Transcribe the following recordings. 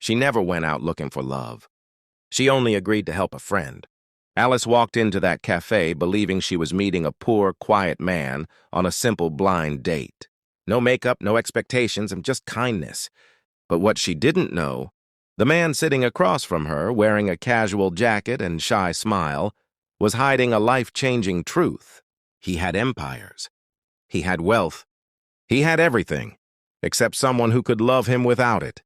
She never went out looking for love. She only agreed to help a friend. Alice walked into that cafe believing she was meeting a poor, quiet man on a simple blind date. No makeup, no expectations, and just kindness. But what she didn't know, the man sitting across from her, wearing a casual jacket and shy smile, was hiding a life-changing truth. He had empires. He had wealth. He had everything, except someone who could love him without it.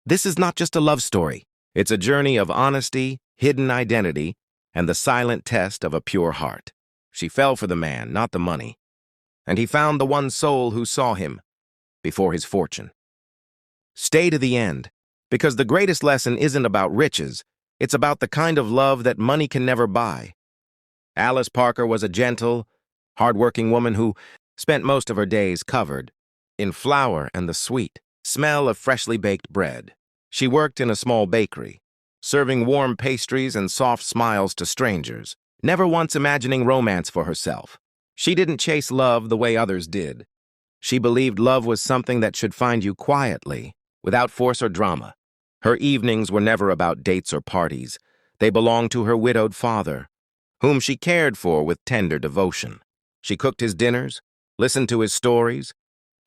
This is not just a love story. It's a journey of honesty, hidden identity, and the silent test of a pure heart. She fell for the man, not the money. And he found the one soul who saw him before his fortune. Stay to the end, because the greatest lesson isn't about riches. It's about the kind of love that money can never buy. Alice Parker was a gentle, hard-working woman who spent most of her days covered in flour and the sweet smell of freshly baked bread. She worked in a small bakery, serving warm pastries and soft smiles to strangers, never once imagining romance for herself. She didn't chase love the way others did. She believed love was something that should find you quietly, without force or drama. Her evenings were never about dates or parties. They belonged to her widowed father, whom she cared for with tender devotion. She cooked his dinners, listened to his stories,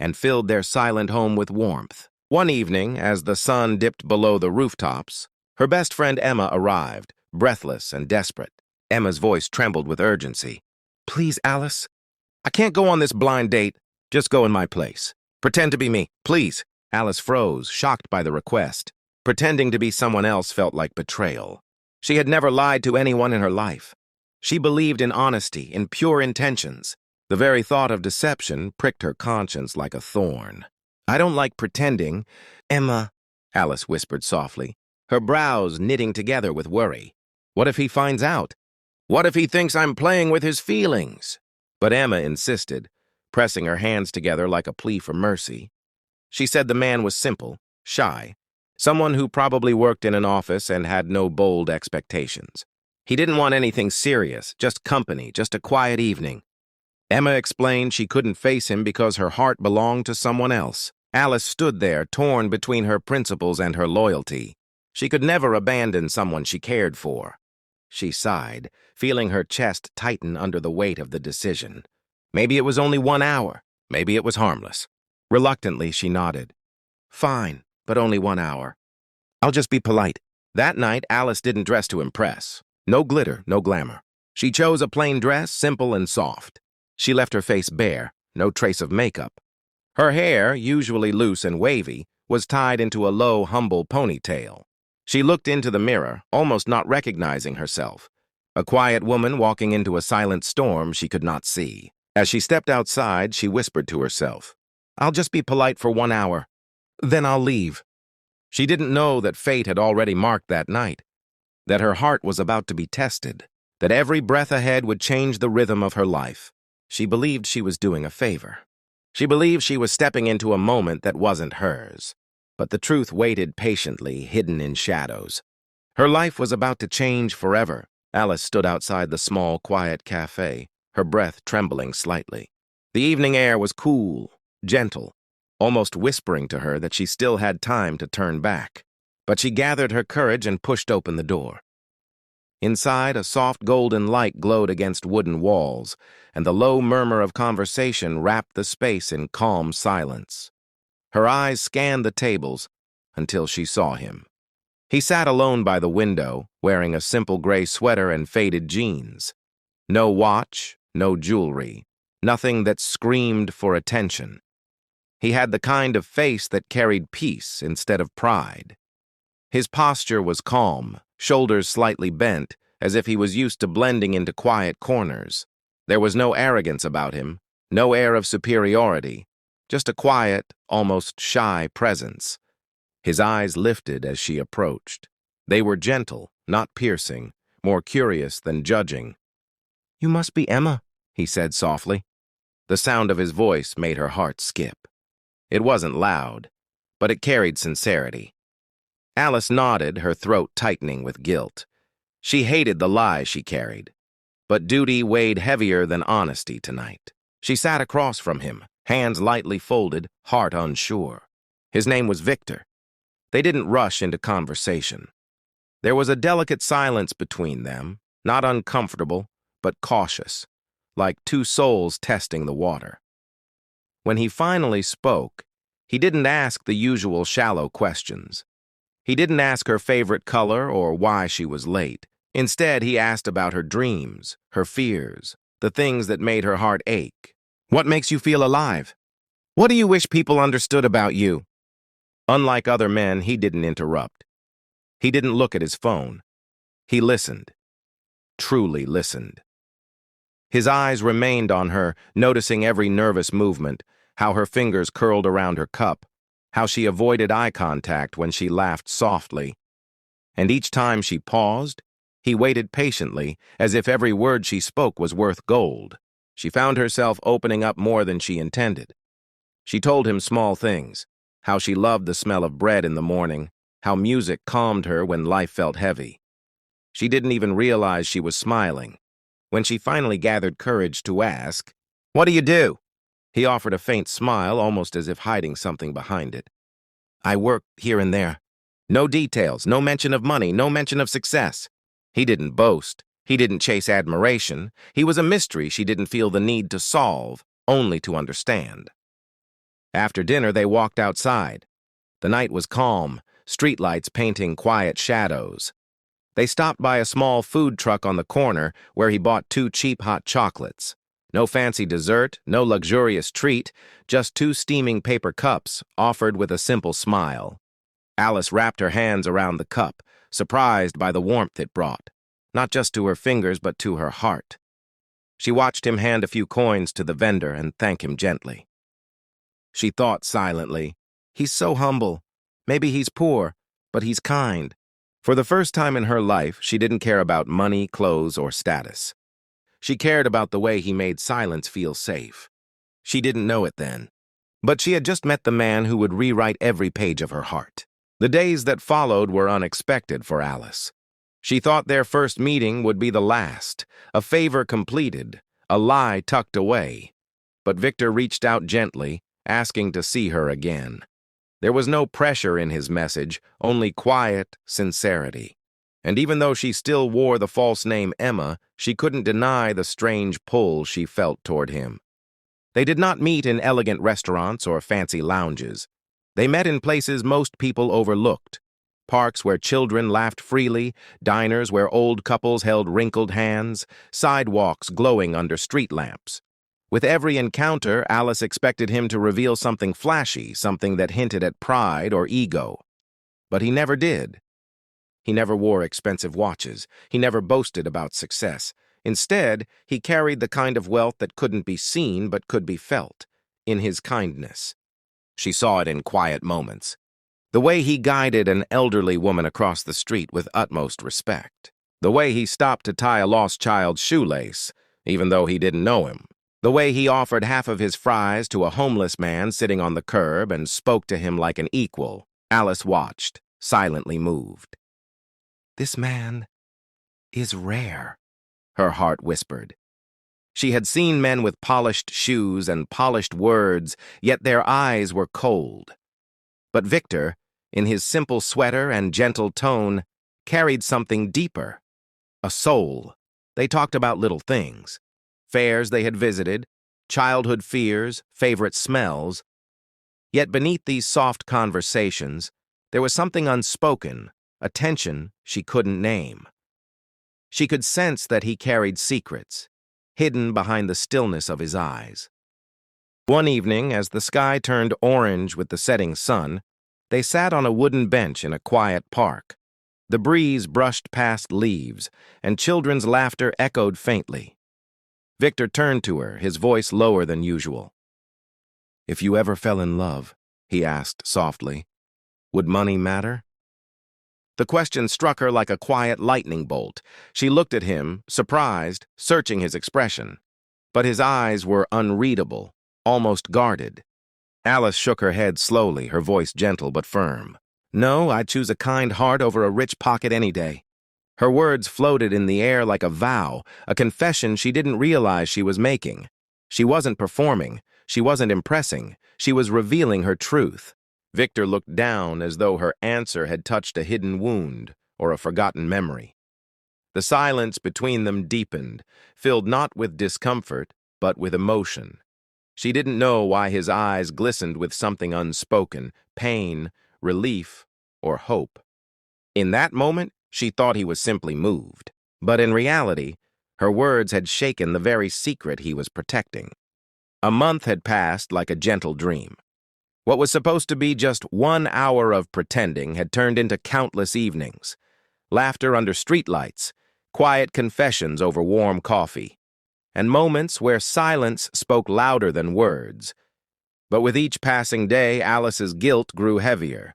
and filled their silent home with warmth. One evening, as the sun dipped below the rooftops, her best friend Emma arrived, breathless and desperate. Emma's voice trembled with urgency. "Please, Alice, I can't go on this blind date. Just go in my place. Pretend to be me, please." Alice froze, shocked by the request. Pretending to be someone else felt like betrayal. She had never lied to anyone in her life. She believed in honesty, in pure intentions. The very thought of deception pricked her conscience like a thorn. "I don't like pretending, Emma," Alice whispered softly, her brows knitting together with worry. "What if he finds out? What if he thinks I'm playing with his feelings?" But Emma insisted, pressing her hands together like a plea for mercy. She said the man was simple, shy, someone who probably worked in an office and had no bold expectations. He didn't want anything serious, just company, just a quiet evening. Emma explained she couldn't face him because her heart belonged to someone else. Alice stood there, torn between her principles and her loyalty. She could never abandon someone she cared for. She sighed, feeling her chest tighten under the weight of the decision. Maybe it was only 1 hour. Maybe it was harmless. Reluctantly, she nodded. "Fine, but only 1 hour. I'll just be polite." That night, Alice didn't dress to impress. No glitter, no glamour. She chose a plain dress, simple and soft. She left her face bare, no trace of makeup. Her hair, usually loose and wavy, was tied into a low, humble ponytail. She looked into the mirror, almost not recognizing herself. A quiet woman walking into a silent storm she could not see. As she stepped outside, she whispered to herself, "I'll just be polite for 1 hour. Then I'll leave." She didn't know that fate had already marked that night, that her heart was about to be tested, that every breath ahead would change the rhythm of her life. She believed she was doing a favor. She believed she was stepping into a moment that wasn't hers. But the truth waited patiently, hidden in shadows. Her life was about to change forever. Alice stood outside the small, quiet cafe, her breath trembling slightly. The evening air was cool, gentle, almost whispering to her that she still had time to turn back. But she gathered her courage and pushed open the door. Inside, a soft golden light glowed against wooden walls, and the low murmur of conversation wrapped the space in calm silence. Her eyes scanned the tables until she saw him. He sat alone by the window, wearing a simple gray sweater and faded jeans. No watch, no jewelry, nothing that screamed for attention. He had the kind of face that carried peace instead of pride. His posture was calm, shoulders slightly bent, as if he was used to blending into quiet corners. There was no arrogance about him, no air of superiority, just a quiet, almost shy presence. His eyes lifted as she approached. They were gentle, not piercing, more curious than judging. "You must be Emma," he said softly. The sound of his voice made her heart skip. It wasn't loud, but it carried sincerity. Alice nodded, her throat tightening with guilt. She hated the lie she carried. But duty weighed heavier than honesty tonight. She sat across from him, hands lightly folded, heart unsure. His name was Victor. They didn't rush into conversation. There was a delicate silence between them, not uncomfortable, but cautious, like two souls testing the water. When he finally spoke, he didn't ask the usual shallow questions. He didn't ask her favorite color or why she was late. Instead, he asked about her dreams, her fears, the things that made her heart ache. What makes you feel alive? What do you wish people understood about you? Unlike other men, he didn't interrupt. He didn't look at his phone. He listened, truly listened. His eyes remained on her, noticing every nervous movement, how her fingers curled around her cup, how she avoided eye contact when she laughed softly. And each time she paused, he waited patiently, as if every word she spoke was worth gold. She found herself opening up more than she intended. She told him small things, how she loved the smell of bread in the morning, how music calmed her when life felt heavy. She didn't even realize she was smiling. When she finally gathered courage to ask, "What do you do?" he offered a faint smile, almost as if hiding something behind it. "I work here and there." No details, no mention of money, no mention of success. He didn't boast. He didn't chase admiration. He was a mystery she didn't feel the need to solve, only to understand. After dinner, they walked outside. The night was calm, streetlights painting quiet shadows. They stopped by a small food truck on the corner where he bought 2 cheap hot chocolates. No fancy dessert, no luxurious treat, just 2 steaming paper cups offered with a simple smile. Alice wrapped her hands around the cup, surprised by the warmth it brought, not just to her fingers but to her heart. She watched him hand a few coins to the vendor and thank him gently. She thought silently, "He's so humble. Maybe he's poor, but he's kind." For the first time in her life, she didn't care about money, clothes, or status. She cared about the way he made silence feel safe. She didn't know it then, but she had just met the man who would rewrite every page of her heart. The days that followed were unexpected for Alice. She thought their first meeting would be the last, a favor completed, a lie tucked away. But Victor reached out gently, asking to see her again. There was no pressure in his message, only quiet sincerity. And even though she still wore the false name Emma, she couldn't deny the strange pull she felt toward him. They did not meet in elegant restaurants or fancy lounges. They met in places most people overlooked. Parks where children laughed freely, diners where old couples held wrinkled hands, sidewalks glowing under street lamps. With every encounter, Alice expected him to reveal something flashy, something that hinted at pride or ego. But he never did. He never wore expensive watches. He never boasted about success. Instead, he carried the kind of wealth that couldn't be seen but could be felt, in his kindness. She saw it in quiet moments. The way he guided an elderly woman across the street with utmost respect. The way he stopped to tie a lost child's shoelace, even though he didn't know him. The way he offered half of his fries to a homeless man sitting on the curb and spoke to him like an equal. Alice watched, silently moved. "This man is rare," her heart whispered. She had seen men with polished shoes and polished words, yet their eyes were cold. But Victor, in his simple sweater and gentle tone, carried something deeper. A soul. They talked about little things. Fairs they had visited, childhood fears, favorite smells. Yet beneath these soft conversations, there was something unspoken, a tension she couldn't name. She could sense that he carried secrets, hidden behind the stillness of his eyes. One evening, as the sky turned orange with the setting sun, they sat on a wooden bench in a quiet park. The breeze brushed past leaves, and children's laughter echoed faintly. Victor turned to her, his voice lower than usual. "If you ever fell in love," he asked softly, "would money matter?" The question struck her like a quiet lightning bolt. She looked at him, surprised, searching his expression. But his eyes were unreadable, almost guarded. Alice shook her head slowly, her voice gentle but firm. "No, I'd choose a kind heart over a rich pocket any day." Her words floated in the air like a vow, a confession she didn't realize she was making. She wasn't performing. She wasn't impressing. She was revealing her truth. Victor looked down as though her answer had touched a hidden wound or a forgotten memory. The silence between them deepened, filled not with discomfort, but with emotion. She didn't know why his eyes glistened with something unspoken, pain, relief, or hope. In that moment, she thought he was simply moved. But in reality, her words had shaken the very secret he was protecting. A month had passed like a gentle dream. What was supposed to be just 1 hour of pretending had turned into countless evenings. Laughter under streetlights, quiet confessions over warm coffee, and moments where silence spoke louder than words. But with each passing day, Alice's guilt grew heavier.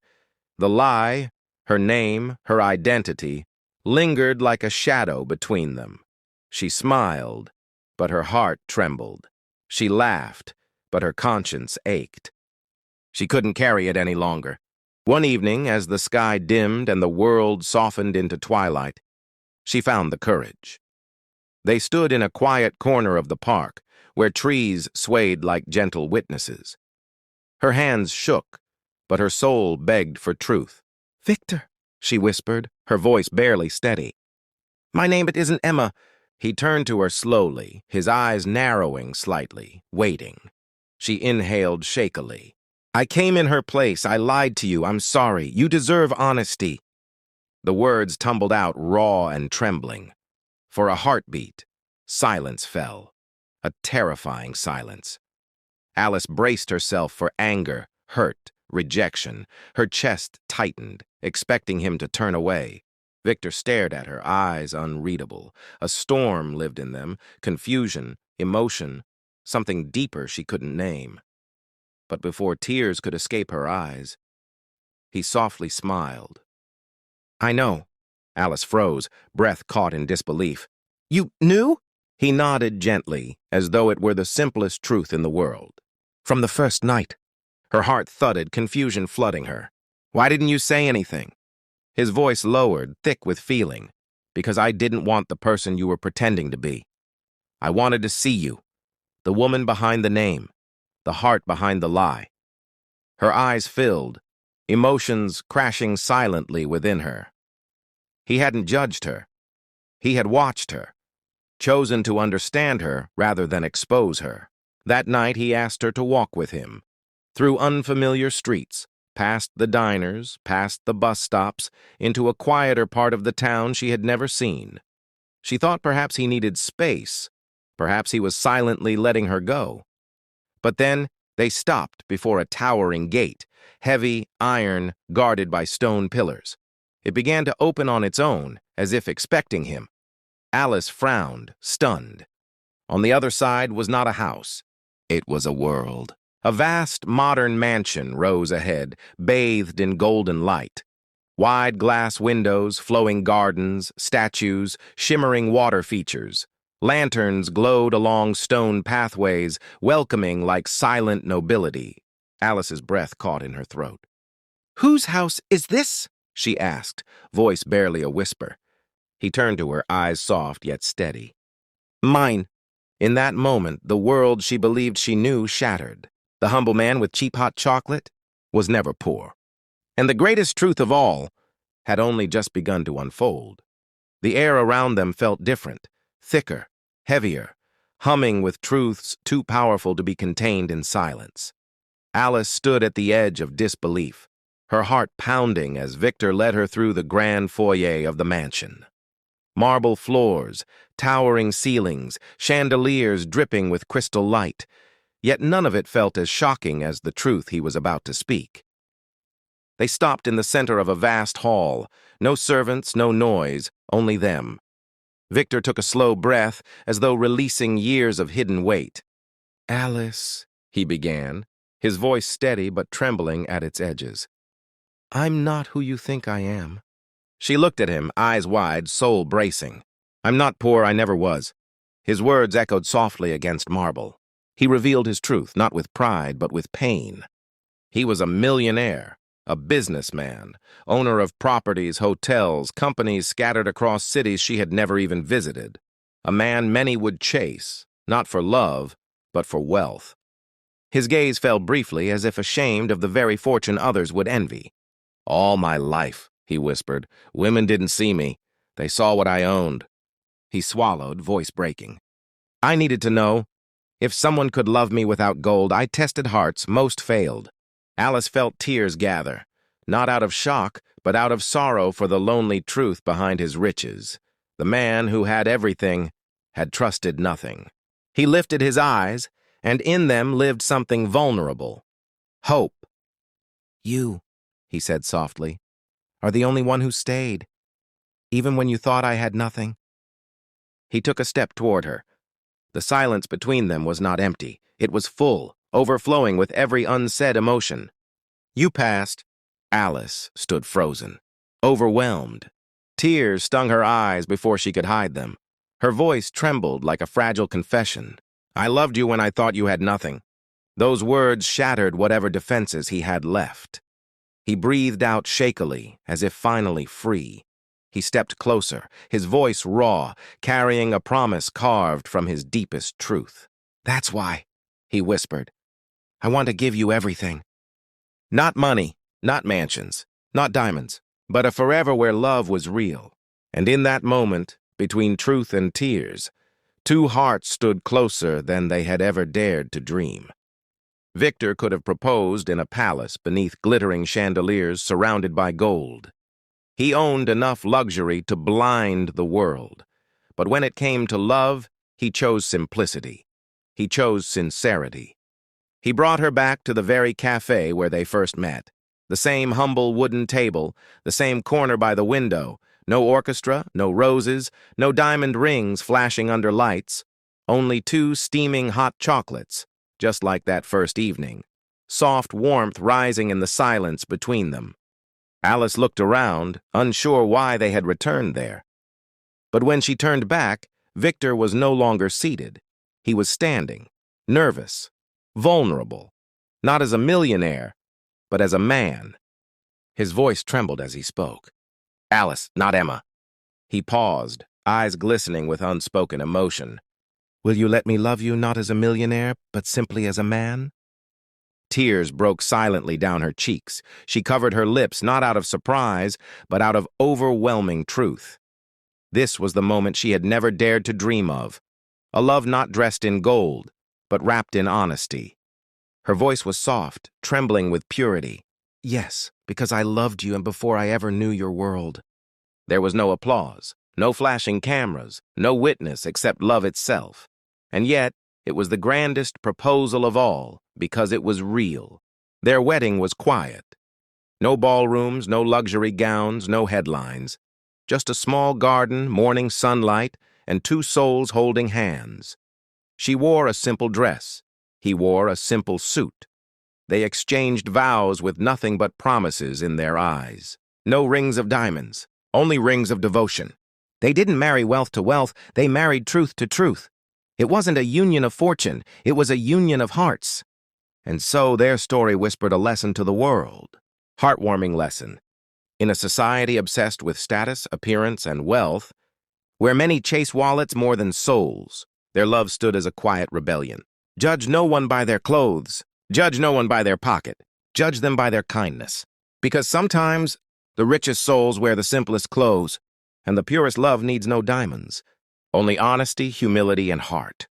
The lie, her name, her identity, lingered like a shadow between them. She smiled, but her heart trembled. She laughed, but her conscience ached. She couldn't carry it any longer. One evening, as the sky dimmed and the world softened into twilight, she found the courage. They stood in a quiet corner of the park, where trees swayed like gentle witnesses. Her hands shook, but her soul begged for truth. "Victor," she whispered, her voice barely steady. "My name isn't Emma." He turned to her slowly, his eyes narrowing slightly, waiting. She inhaled shakily. "I came in her place. I lied to you. I'm sorry. You deserve honesty." The words tumbled out raw and trembling. For a heartbeat, silence fell. A terrifying silence. Alice braced herself for anger, hurt, rejection. Her chest tightened, expecting him to turn away. Victor stared at her, eyes unreadable. A storm lived in them, confusion, emotion, something deeper she couldn't name. But before tears could escape her eyes, he softly smiled. "I know." Alice froze, breath caught in disbelief. "You knew?" He nodded gently, as though it were the simplest truth in the world. "From the first night." Her heart thudded, confusion flooding her. "Why didn't you say anything?" His voice lowered, thick with feeling. "Because I didn't want the person you were pretending to be. I wanted to see you, the woman behind the name, the heart behind the lie." Her eyes filled, emotions crashing silently within her. He hadn't judged her. He had watched her, chosen to understand her rather than expose her. That night he asked her to walk with him, through unfamiliar streets, past the diners, past the bus stops, into a quieter part of the town she had never seen. She thought perhaps he needed space, perhaps he was silently letting her go. But then they stopped before a towering gate, heavy, iron, guarded by stone pillars. It began to open on its own, as if expecting him. Alice frowned, stunned. On the other side was not a house. It was a world. A vast, modern mansion rose ahead, bathed in golden light. Wide glass windows, flowing gardens, statues, shimmering water features. Lanterns glowed along stone pathways, welcoming like silent nobility. Alice's breath caught in her throat. "Whose house is this?" she asked, voice barely a whisper. He turned to her, eyes soft yet steady. "Mine." In that moment, the world she believed she knew shattered. The humble man with cheap hot chocolate was never poor. And the greatest truth of all had only just begun to unfold. The air around them felt different, thicker, heavier, humming with truths too powerful to be contained in silence. Alice stood at the edge of disbelief, her heart pounding as Victor led her through the grand foyer of the mansion. Marble floors, towering ceilings, chandeliers dripping with crystal light, yet none of it felt as shocking as the truth he was about to speak. They stopped in the center of a vast hall, no servants, no noise, only them. Victor took a slow breath, as though releasing years of hidden weight. "Alice," he began, his voice steady but trembling at its edges. "I'm not who you think I am." She looked at him, eyes wide, soul bracing. "I'm not poor, I never was." His words echoed softly against marble. He revealed his truth, not with pride, but with pain. He was a millionaire, a businessman, owner of properties, hotels, companies scattered across cities she had never even visited. A man many would chase, not for love, but for wealth. His gaze fell briefly, as if ashamed of the very fortune others would envy. "All my life," he whispered, "women didn't see me. They saw what I owned." He swallowed, voice breaking. "I needed to know. If someone could love me without gold, I tested hearts, most failed." Alice felt tears gather, not out of shock, but out of sorrow for the lonely truth behind his riches. The man who had everything had trusted nothing. He lifted his eyes, and in them lived something vulnerable. Hope. "You," he said softly, "are the only one who stayed, even when you thought I had nothing." He took a step toward her. The silence between them was not empty. It was full, overflowing with every unsaid emotion. "You passed." Alice stood frozen, overwhelmed. Tears stung her eyes before she could hide them. Her voice trembled like a fragile confession. "I loved you when I thought you had nothing." Those words shattered whatever defenses he had left. He breathed out shakily, as if finally free. He stepped closer, his voice raw, carrying a promise carved from his deepest truth. "That's why," he whispered. "I want to give you everything. Not money, not mansions, not diamonds, but a forever where love was real." And in that moment, between truth and tears, two hearts stood closer than they had ever dared to dream. Victor could have proposed in a palace beneath glittering chandeliers surrounded by gold. He owned enough luxury to blind the world. But when it came to love, he chose simplicity. He chose sincerity. He brought her back to the very cafe where they first met. The same humble wooden table, the same corner by the window, no orchestra, no roses, no diamond rings flashing under lights, only two steaming hot chocolates, just like that first evening, soft warmth rising in the silence between them. Alice looked around, unsure why they had returned there. But when she turned back, Victor was no longer seated. He was standing, nervous, vulnerable, not as a millionaire, but as a man. His voice trembled as he spoke. "Alice, not Emma." He paused, eyes glistening with unspoken emotion. "Will you let me love you not as a millionaire, but simply as a man?" Tears broke silently down her cheeks. She covered her lips not out of surprise, but out of overwhelming truth. This was the moment she had never dared to dream of. A love not dressed in gold, but wrapped in honesty. Her voice was soft, trembling with purity. "Yes, because I loved you and before I ever knew your world." There was no applause, no flashing cameras, no witness except love itself. And yet, it was the grandest proposal of all, because it was real. Their wedding was quiet. No ballrooms, no luxury gowns, no headlines. Just a small garden, morning sunlight, and two souls holding hands. She wore a simple dress. He wore a simple suit. They exchanged vows with nothing but promises in their eyes. No rings of diamonds, only rings of devotion. They didn't marry wealth to wealth, they married truth to truth. It wasn't a union of fortune, it was a union of hearts. And so their story whispered a lesson to the world. Heartwarming lesson. In a society obsessed with status, appearance, and wealth, where many chase wallets more than souls, their love stood as a quiet rebellion. Judge no one by their clothes. Judge no one by their pocket. Judge them by their kindness. Because sometimes the richest souls wear the simplest clothes, and the purest love needs no diamonds, only honesty, humility, and heart.